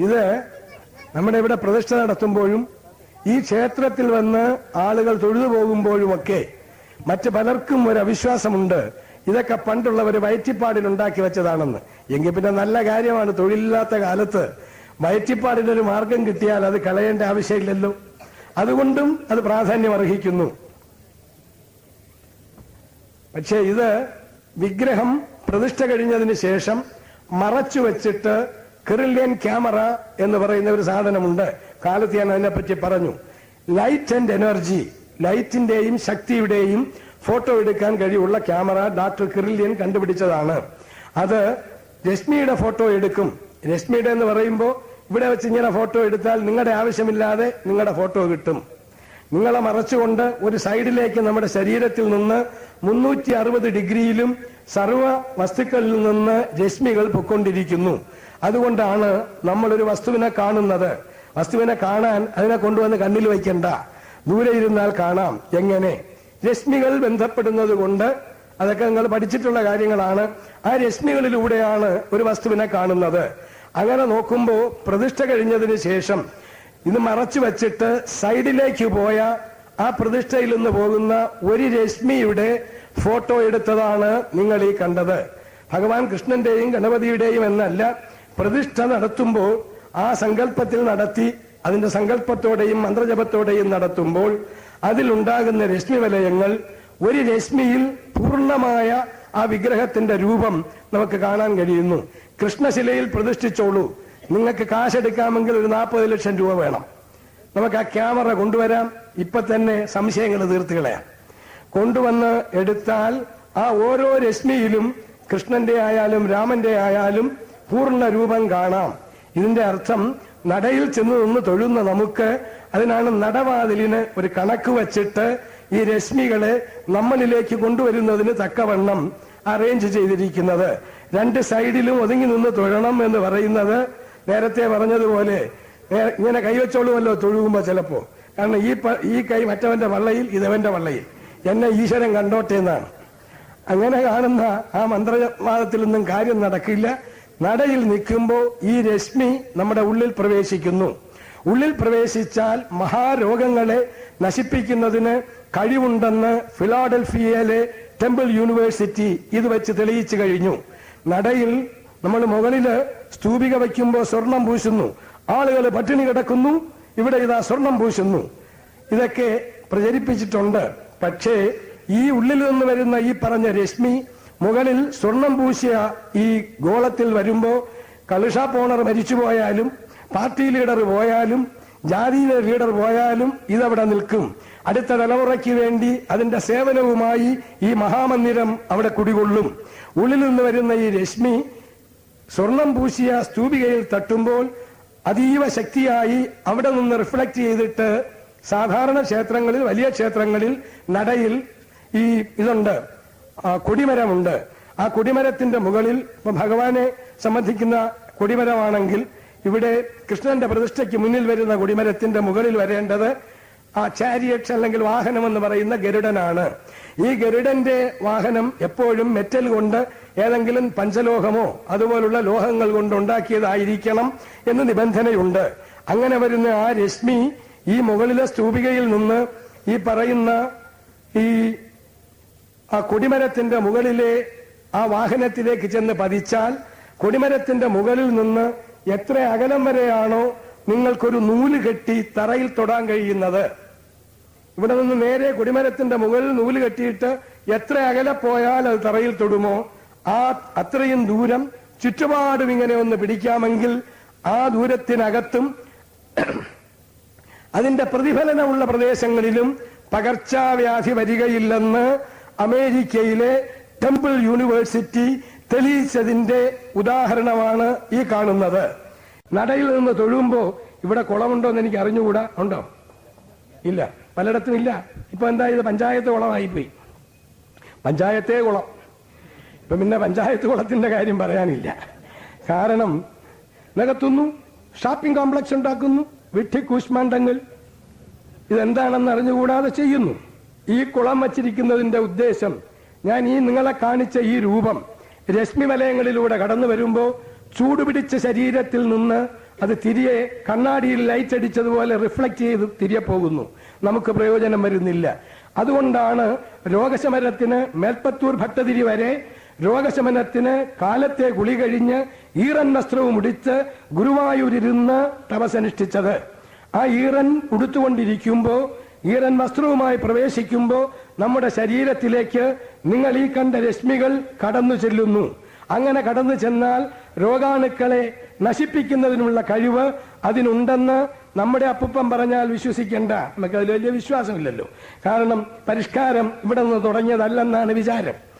ഇത് നമ്മുടെ ഇവിടെ പ്രതിഷ്ഠ നടത്തുമ്പോഴും ഈ ക്ഷേത്രത്തിൽ വന്ന് ആളുകൾ തൊഴുതു പോകുമ്പോഴുമൊക്കെ മറ്റ് പലർക്കും ഒരു അവിശ്വാസമുണ്ട്, ഇതൊക്കെ പണ്ടുള്ളവർ വയറ്റിപ്പാടിൽ ഉണ്ടാക്കി വെച്ചതാണെന്ന്. എങ്കിൽ പിന്നെ നല്ല കാര്യമാണ്, തൊഴിലില്ലാത്ത കാലത്ത് വയറ്റിപ്പാടിനൊരു മാർഗം കിട്ടിയാൽ അത് കളയേണ്ട ആവശ്യമില്ലല്ലോ. അതുകൊണ്ടും അത് പ്രാധാന്യം അർഹിക്കുന്നു. പക്ഷേ ഇത് വിഗ്രഹം പ്രതിഷ്ഠ കഴിഞ്ഞതിന് ശേഷം മറച്ചു വെച്ചിട്ട് കിറില്യൻ ക്യാമറ എന്ന് പറയുന്ന ഒരു സാധനമുണ്ട്. കാലത്ത് ഞാൻ അതിനെപ്പറ്റി പറഞ്ഞു. ലൈറ്റ് ആൻഡ് എനർജി, ലൈറ്റിന്റെയും ശക്തിയുടെയും ഫോട്ടോ എടുക്കാൻ കഴിവുള്ള ക്യാമറ ഡോക്ടർ കിറില്യൻ കണ്ടുപിടിച്ചതാണ്. അത് രശ്മിയുടെ ഫോട്ടോ എടുക്കും. രശ്മിയുടെ എന്ന് പറയുമ്പോൾ ഇവിടെ വെച്ച് ഇങ്ങനെ ഫോട്ടോ എടുത്താൽ നിങ്ങളുടെ ആവശ്യമില്ലാതെ നിങ്ങളുടെ ഫോട്ടോ കിട്ടും. നിങ്ങളെ മറച്ചുകൊണ്ട് ഒരു സൈഡിലേക്ക് നമ്മുടെ ശരീരത്തിൽ നിന്ന് 360 ഡിഗ്രിയിലും സർവ വസ്തുക്കളിൽ നിന്ന് രശ്മികൾ പൊക്കൊണ്ടിരിക്കുന്നു. അതുകൊണ്ടാണ് നമ്മളൊരു വസ്തുവിനെ കാണുന്നത്. വസ്തുവിനെ കാണാൻ അതിനെ കൊണ്ടുവന്ന് കണ്ണിൽ വയ്ക്കണ്ട, ദൂരെ ഇരുന്നാൽ കാണാം. എങ്ങനെ? രശ്മികൾ ബന്ധപ്പെടുന്നത് കൊണ്ട്. അതൊക്കെ നിങ്ങൾ പഠിച്ചിട്ടുള്ള കാര്യങ്ങളാണ്. ആ രശ്മികളിലൂടെയാണ് ഒരു വസ്തുവിനെ കാണുന്നത്. അങ്ങനെ നോക്കുമ്പോൾ പ്രതിഷ്ഠ കഴിഞ്ഞതിന് ശേഷം ഇത് മറച്ചു വച്ചിട്ട് സൈഡിലേക്ക് പോയ ആ പ്രതിഷ്ഠയിൽ നിന്ന് പോകുന്ന ഒരു രശ്മിയുടെ ഫോട്ടോ എടുത്തതാണ് നിങ്ങൾ ഈ കണ്ടത്. ഭഗവാൻ കൃഷ്ണന്റെയും ഗണപതിയുടെയും എന്നല്ല, പ്രതിഷ്ഠ നടത്തുമ്പോൾ ആ സങ്കല്പത്തിൽ നടത്തി അതിന്റെ സങ്കല്പത്തോടെയും മന്ത്രജപത്തോടെയും നടത്തുമ്പോൾ അതിലുണ്ടാകുന്ന രശ്മി വലയങ്ങൾ, ഒരു രശ്മിയിൽ പൂർണ്ണമായ ആ വിഗ്രഹത്തിന്റെ രൂപം നമുക്ക് കാണാൻ കഴിയുന്നു. കൃഷ്ണശിലയിൽ പ്രതിഷ്ഠിച്ചോളൂ, നിങ്ങൾക്ക് കാശെടുക്കാമെങ്കിൽ ഒരു 40 ലക്ഷം രൂപ വേണം. നമുക്ക് ആ ക്യാമറ കൊണ്ടുവരാം, ഇപ്പൊ തന്നെ സംശയങ്ങൾ തീർത്ത് കളയാം. കൊണ്ടുവന്ന് എടുത്താൽ ആ ഓരോ രശ്മിയിലും കൃഷ്ണന്റെ ആയാലും രാമന്റെ ആയാലും പൂർണ്ണ രൂപം കാണാം. ഇതിന്റെ അർത്ഥം നടയിൽ ചെന്ന് നിന്ന് തൊഴുന്ന നമുക്ക് അതിനാണ് നടവാതിലിന് ഒരു കണക്ക് വച്ചിട്ട് ഈ രശ്മികളെ നമ്മളിലേക്ക് കൊണ്ടുവരുന്നതിന് തക്കവണ്ണം അറേഞ്ച് ചെയ്തിരിക്കുന്നത്. 2 സൈഡിലും ഒതുങ്ങി നിന്ന് തൊഴണം എന്ന് പറയുന്നത് നേരത്തെ പറഞ്ഞതുപോലെ ഇങ്ങനെ കൈവച്ചോളുമല്ലോ തൊഴുകുമ്പോ ചിലപ്പോ. കാരണം ഈ കൈ മറ്റവന്റെ വള്ളയിൽ, ഇതവന്റെ വള്ളയിൽ, എന്നെ ഈശ്വരൻ കണ്ടോട്ടെ എന്നാണ്. അങ്ങനെ കാണുന്ന ആ മന്ത്രവാദത്തിൽ നിന്നും കാര്യം നടക്കില്ല. നടയിൽ നിൽക്കുമ്പോൾ ഈ രശ്മി നമ്മുടെ ഉള്ളിൽ പ്രവേശിക്കുന്നു. ഉള്ളിൽ പ്രവേശിച്ചാൽ മഹാരോഗങ്ങളെ നശിപ്പിക്കുന്നതിന് കഴിവുണ്ടെന്ന് ഫിലാഡൽഫിയയിലെ ടെമ്പിൾ യൂണിവേഴ്സിറ്റി ഇത് വെച്ച് തെളിയിച്ചു കഴിഞ്ഞു. നടയിൽ നമ്മൾ മുകളില് സ്തൂപിക വയ്ക്കുമ്പോൾ സ്വർണം പൂശുന്നു, ആളുകൾ പട്ടിണി കിടക്കുന്നു, ഇവിടെ ഇതാ സ്വർണം പൂശുന്നു. ഇതൊക്കെ പ്രചരിപ്പിച്ചിട്ടുണ്ട്. പക്ഷേ ഈ ഉള്ളിൽ നിന്ന് വരുന്ന ഈ പറഞ്ഞ രശ്മി മുകളിൽ സ്വർണം പൂശിയ ഈ ഗോളത്തിൽ വരുമ്പോ കള്ളുഷാപ്പ് ഓണർ മരിച്ചുപോയാലും പാർട്ടി ലീഡർ പോയാലും ജാതീയ ലീഡർ പോയാലും ഇതവിടെ നിൽക്കും. അടുത്ത തലമുറയ്ക്ക് വേണ്ടി അതിന്റെ സേവനവുമായി ഈ മഹാമന്ദിരം അവിടെ കുടികൊള്ളും. ഉള്ളിൽ നിന്ന് വരുന്ന ഈ രശ്മി സ്വർണം പൂശിയ സ്തൂപികയിൽ തട്ടുമ്പോൾ അതീവ ശക്തിയായി അവിടെ നിന്ന് റിഫ്ലക്ട് ചെയ്തിട്ട് സാധാരണ ക്ഷേത്രങ്ങളിൽ, വലിയ ക്ഷേത്രങ്ങളിൽ നടയിൽ ഈ ഇതുണ്ട്, കൊടിമരമുണ്ട്. ആ കൊടിമരത്തിന്റെ മുകളിൽ ഇപ്പൊ ഭഗവാനെ സംബന്ധിക്കുന്ന കൊടിമരമാണെങ്കിൽ ഇവിടെ കൃഷ്ണന്റെ പ്രതിഷ്ഠയ്ക്ക് മുന്നിൽ വരുന്ന കൊടിമരത്തിന്റെ മുകളിൽ വരേണ്ടത് ആ ചാരിയറ്റ് അല്ലെങ്കിൽ വാഹനം എന്ന് പറയുന്ന ഗരുഡനാണ്. ഈ ഗരുഡന്റെ വാഹനം എപ്പോഴും മെറ്റൽ കൊണ്ട്, ഏതെങ്കിലും പഞ്ചലോഹമോ അതുപോലുള്ള ലോഹങ്ങൾ കൊണ്ട് ഉണ്ടാക്കിയതായിരിക്കണം എന്ന് നിബന്ധനയുണ്ട്. അങ്ങനെ വരുന്ന ആ രശ്മി ഈ മുകളിലെ സ്തൂപികയിൽ നിന്ന് ഈ പറയുന്ന ഈ ആ കൊടിമരത്തിന്റെ മുകളിലെ ആ വാഹനത്തിലേക്ക് ചെന്ന് പതിച്ചാൽ കൊടിമരത്തിന്റെ മുകളിൽ നിന്ന് എത്ര അകലം വരെയാണോ നിങ്ങൾക്കൊരു നൂല് കെട്ടി തറയിൽ തൊടാൻ കഴിയുന്നത്, ഇവിടെ നിന്ന് നേരെ കൊടിമരത്തിന്റെ മുകളിൽ നൂല് കെട്ടിയിട്ട് എത്ര അകലെ പോയാൽ അത് തറയിൽ തൊടുമോ അത്രയും ദൂരം ചുറ്റുപാടും ഇങ്ങനെ ഒന്ന് പിടിക്കാമെങ്കിൽ ആ ദൂരത്തിനകത്തും അതിന്റെ പ്രതിഫലനമുള്ള പ്രദേശങ്ങളിലും പകർച്ചവ്യാധി വരികയില്ലെന്ന് അമേരിക്കയിലെ ടെമ്പിൾ യൂണിവേഴ്സിറ്റി തെളിയിച്ചതിന്റെ ഉദാഹരണമാണ് ഈ കാണുന്നത്. നടയിൽ നിന്ന് തൊഴുമ്പോ ഇവിടെ കുളമുണ്ടോ എന്ന് എനിക്ക് അറിഞ്ഞുകൂടാ. ഉണ്ടോ? ഇല്ല, പലയിടത്തും ഇല്ല. ഇപ്പൊ എന്താ ഇത് പഞ്ചായത്ത് കുളമായിപ്പോയി, പഞ്ചായത്തേ കുളം. ഇപ്പൊ പിന്നെ പഞ്ചായത്ത് കുളത്തിന്റെ കാര്യം പറയാനില്ല. കാരണം നികത്തുന്നു, ഷോപ്പിംഗ് കോംപ്ലക്സ് ഉണ്ടാക്കുന്നു, വിട്ടി കൂശ്മാണ്ഡങ്ങൾ, ഇതെന്താണെന്ന് അറിഞ്ഞുകൂടാതെ ചെയ്യുന്നു. ഈ കുളം വച്ചിരിക്കുന്നതിന്റെ ഉദ്ദേശം, ഞാൻ ഈ നിങ്ങളെ കാണിച്ച ഈ രൂപം രശ്മി വലയങ്ങളിലൂടെ കടന്നു വരുമ്പോ ചൂടുപിടിച്ച ശരീരത്തിൽ നിന്ന് അത് തിരികെ കണ്ണാടിയിൽ ലൈറ്റ് അടിച്ചതുപോലെ റിഫ്ലക്ട് ചെയ്ത് തിരികെ പോകുന്നു. നമുക്ക് പ്രയോജനം വരുന്നില്ല. അതുകൊണ്ടാണ് രോഗശമനത്തിന് മേൽപ്പത്തൂർ ഭട്ടതിരി വരെ രോഗശമനത്തിന് കാലത്തെ കുളി കഴിഞ്ഞ് ഈറൻ വസ്ത്രവും ഉടിച്ച് ഗുരുവായൂരിരുന്ന് തപസ്സനുഷ്ഠിച്ചത്. ആ ഈറൻ ഉടുത്തുകൊണ്ടിരിക്കുമ്പോൾ, ഈറൻ വസ്ത്രവുമായി പ്രവേശിക്കുമ്പോൾ നമ്മുടെ ശരീരത്തിലേക്ക് നിങ്ങൾ ഈ കണ്ട രശ്മികൾ കടന്നു ചെല്ലുന്നു. അങ്ങനെ കടന്നു ചെന്നാൽ രോഗാണുക്കളെ നശിപ്പിക്കുന്നതിനുള്ള കഴിവ് അതിനുണ്ടെന്ന് നമ്മുടെ അപ്പൂപ്പൻ പറഞ്ഞാൽ വിശ്വസിക്കേണ്ട. നമുക്ക് അതിൽ വലിയ വിശ്വാസമില്ലല്ലോ. കാരണം പരിഷ്കാരം ഇവിടെ നിന്ന് തുടങ്ങിയതല്ലെന്നാണ് വിചാരം.